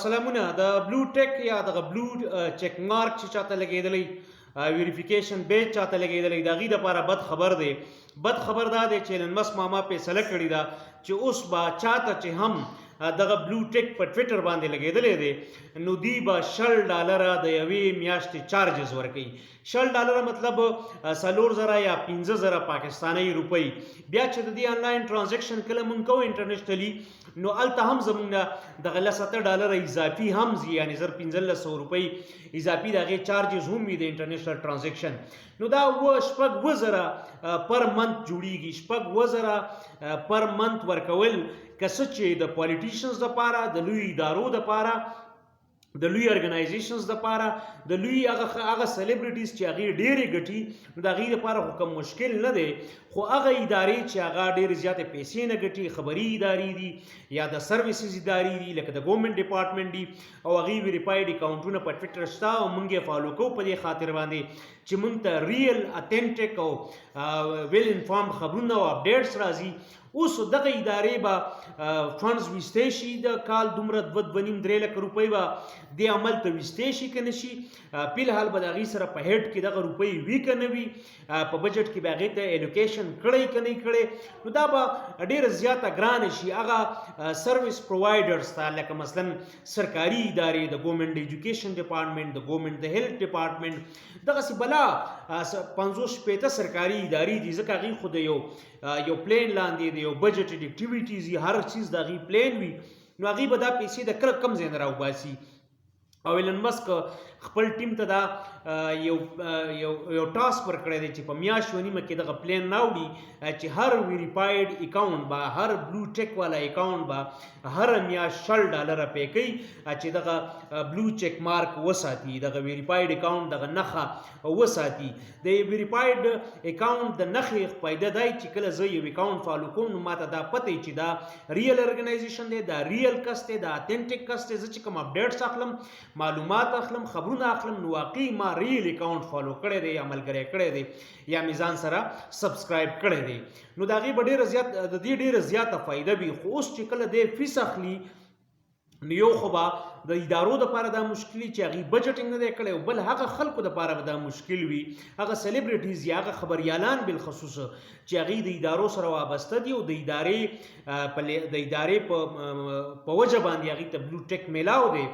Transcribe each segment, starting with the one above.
سلامونه د بلو ټیک یا د بلو چیک مارک چې چاته لګیدلی ویریفیکیشن بیج چاته لګیدلی د غي د لپاره بد خبر دی. بد خبر دا دی چې ایلن مسک ماما فیصله کړې ده چې اوس با چاته چې هم دغه بلو ټیک په ټویټر باندې لګیدلی دی نو دی به $10 د یوې میاشتې چارجز ورکوي. $10 مطلب 4000 یا 15000 پاکستانی روپۍ. بیا چې د دې آنلاین ټرانزیکشن کله مونږ کوو انټرنیشنلی نو هلته هم زمونږ نه دغه $70 اضافي هم ځي، یعنې 1500 روپۍ اضافي د هغې چارجز هم وي د انټرنیشنل ټرانزیکشن. نو دا شپږ 2000 پر منت جوړیږي. شپږ 2000 پر منت ورکول که څه چې د پالیټیشنز دپاره، د لوی ادارو دپاره، د لوی ارګنایزیشنز دپاره، د لوی هغه سلیبریټیز چې هغې ډېرې ګټي نو د هغې دپاره خو کوم مشکل نه دی. خو هغه ادارې چې هغه ډېرې زیاتې پیسې نه ګټي، خبري ادارې دي یا د سروسز ادارې دي لکه د ګورنمنټ ډپارټمنټ دي او هغې ویریفایډ اکاونټونه په ټویټر شته او موږ یې فالو کوو په دې خاطر باندې چې موږ ته ریل اتنټیک او ویل انفارم خبرونه او اپډیټس راځي. اوس دغه ادارې به فنډز ویستی شي، د کال دومره 2.5-3 لک روپۍ به دې عمل ته ویستی شي که نه شي. فلحال به د هغې سره په هیډ کې دغه روپۍ وي که نه وي، په بجټ کې به هغې ته ایلوکیشن کړی که نه کړی، نو دا به ډېره زیاته ګرانه شي هغه سروس پرووایډرز ته، لکه مثلا سرکاري ادارې، د ګورنمنټ ایجوکیشن ډپارټمنټ، د ګورنمنټ د هیلث ډپارټمنټ، دغسې بلا 50-60 سرکاري ادارې دي، ځکه هغې خو د یو پلین لاندې د یو بجټډ اکټیویټیز هر چیز د هغې پلین وي، نو هغې به دا پیسې د کم ځای نه راوباسي. او ایلن مسک خپل ټیم ته دا یو ټاسک ورکړی دی چې په میاشت و نیمه کې دغه پلین راوړي چې هر ویریفایډ اکاونټ به، هر بلو ټیک والا اکاونټ به هر میاشت $10 پې کوي چې دغه بلو چیک مارک وساتي، دغه ویریفایډ اکاونټ دغه نښه وساتي. د ویریفایډ اکاونټ د نښې فایده دا چې کله زه یو اکاونټ فالو کوم نو ماته دا پته چې دا ریل ارګنایزیشن دی، دا ریل کس دی، دا اتنټیک کس دی. زه چې کوم اپډیټس اخلم، معلومات اخلم، خبرونه اخلم، نو واقعي ما ریل اکاونټ فالو کړی دی یا ملګری کړی دی یا مې ځان سره سبسکرایب کړی دی، نو د هغې به د دې ډېره زیاته فایده وي. خو اوس چې کله دی فیس اخلي نو یو خو به د ادارو دپاره دا مشکل چې هغې بجټینګ نه دی کړی، او بل هغه خلکو دپاره به دا مشکل وي، هغه سلیبریټیز یا هغه خبریالان بالخصوص چې هغې د ادارو سره وابسته دي او د ادارې په وجه باندې هغې ته بلو ټیک میلاو دی.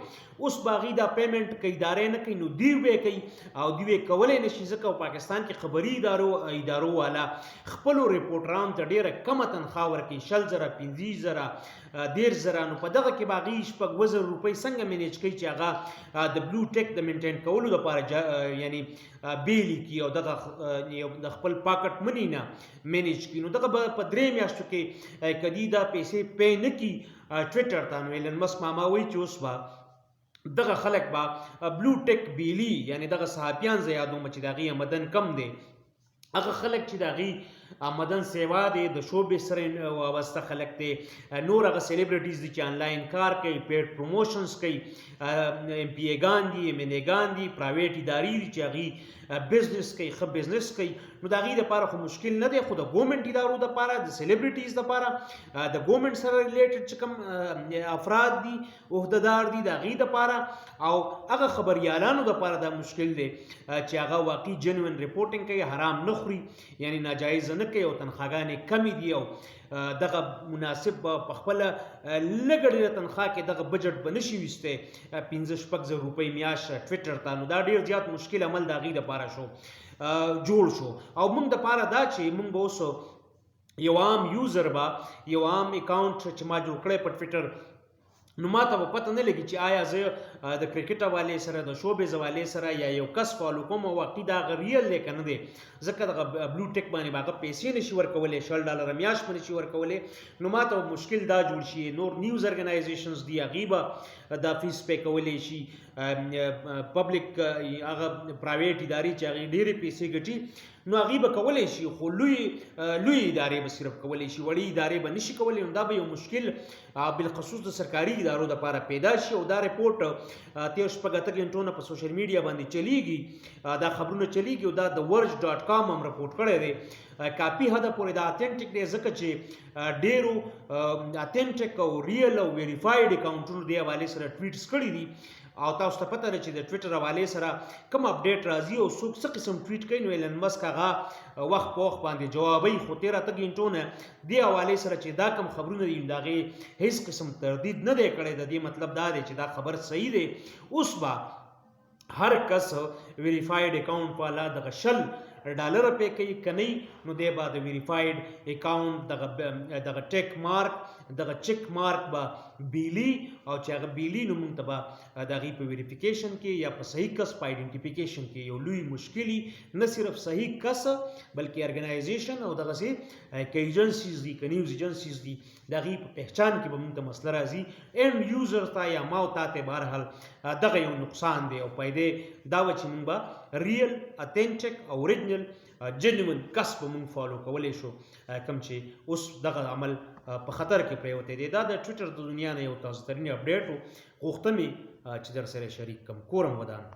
اوس به هغې دا پیمنټ که ادارې نه کوي نو دوی به کوي او دوی به کولی نه شي، ځکه پاکستان کې خبري ادارو والا خپلو ریپورټرانو ته ډېره کمه تنخواه ورکوي، 10000 15000 13000. نو په دغه کې به هغې 2000 روپۍ څنګه مینیج کوي چې هغه د بلو ټیک د مینټین کولو دپاره یعنی بیلی کي او دغه د خپل پاکټ منی نه مینیج کي. نو دغه به په 3 میاشتو کې کدي دا پیسې پی نه کي ټویټر ته. نو ایلن مسک ماما وایي چې اوس به دغه خلک به بلو ټیک بیلی، یعنی دغه صحافیان زه یادوم چې د هغې آمدن کم دی، هغه خلک چې د هغې آمدن سیوا دی، د شوبې سره وابسته خلک دی، نور هغه سلیبریټیز دي چې آنلاین کار کوي، پیډ پروموشنز کوي، MP ګان دي، MNA ګان دي، پرایویټ ادارې دي چې هغې بزنس کوي، ښه بزنس کوي، نو د هغې دپاره خو مشکل نه دی. خو د ګورنمنټ ادارو دپاره، د سلیبریټیز دپاره، د ګورنمنټ سره ریلیټډ چې کوم افراد دي، عهدهدار دي، د هغې دپاره او هغه خبریالانو دپاره دا مشکل دی چې هغه واقعي جنوین ریپورټینګ کوي، حرام نه خوري، یعنی ناجایز نه کوي او تنخواګانې کمې دي او دغه مناسب په خپله لږه ډېره تنخواه کې دغه بجټ به نشي ویستی 5-6 روپۍ میاشت ټویټر ته. نو دا ډېر زیات مشکل عمل د هغې دپاره جوړ شو. او موږ دپاره دا چې موږ به اوس یو عام یوزر به یو عام اکاونټ چې ما جوړ کړی په ټویټر، نو ما ته به پته نه لګي چې آیا زه د کرکټ حوالې سره، د شوبیز حوالې سره یا یو کس فالو کوم او واقعي دا هغه ریل دی که نه دی، ځکه دغه بلو ټیک باندې به هغه پیسې نشي ورکولی، $10 میاشت به نشي ورکولی. نو ما ته مشکل دا جوړ شي. نور نیوز ارګنایزیشنز دي هغې به دا فیس پې کولی شي، پبلک هغه پرایویټ ادارې چې هغې ډېرې پیسې ګټي نو هغې به کولی شي، خو لوی ادارې به صرف کولی شي، وړې ادارې به نشي کولی. نو دا به یو مشکل بالخصوص د سرکاري ادارو دپاره پیدا شي. او دا رپورټ 3-8 غنټو نه په سوشل میډیا باندې چلیږي، دا خبرونه چلیږي او دا د ورج.com هم رپورټ کړی دی کافي حد پورې دا اتنټیک دی ځکه چې ډیرو اتنټیک او ریل او ویریفاید اکاونټونو دی حواله سره ټویټس کړي دي او تاسو ته پته ده چې د ټویټر حواله سره کوم اپډیټ راځي او څوک څه قسم ټویټ کوي نو ایلن مسک هغه وخت په وخت باندې جوابوي خو 13 غنټونه دی حواله سره چې دا کوم خبرونه دي دا غي هیڅ قسم تردید نه دی کړی د دې مطلب دا دی چې دا خبر صحیح دی اوس با هر کس ویریفاید اکاؤنٹ والا دغه $100 پې کوي کني نو دی با د ویریفاید اکاؤنٹ دغه ټیک مارک دغه چیک مارک با بیلی او چې هغه بیلی نو موږ ته به د هغې په ویریفیکیشن کې یا په صحیح کس په آیډنټیفیکیشن کې یو لوی مشکلي نه صرف صحیح کس بلکې ارګنایزیشن او دغسې که ایجنسیز دي که نیوز ایجنسیز دي د هغې په پہچان کې به موږ ته مسله راځي اینډ یوزر ته یا ما او تا ته بهرحال دغه یو نقصان دی او پیدې دا وه چې موږ به ریل اتنټیک اوریجنل جنون کس به موږ فالو کولی شو کوم چې اوس دغه عمل په خطر کې پریوتی دی دا د ټویټر د دنیا نه یو تازه ترین اپډیټ و غوښته مې چې در سره شریک کړم کورم ودان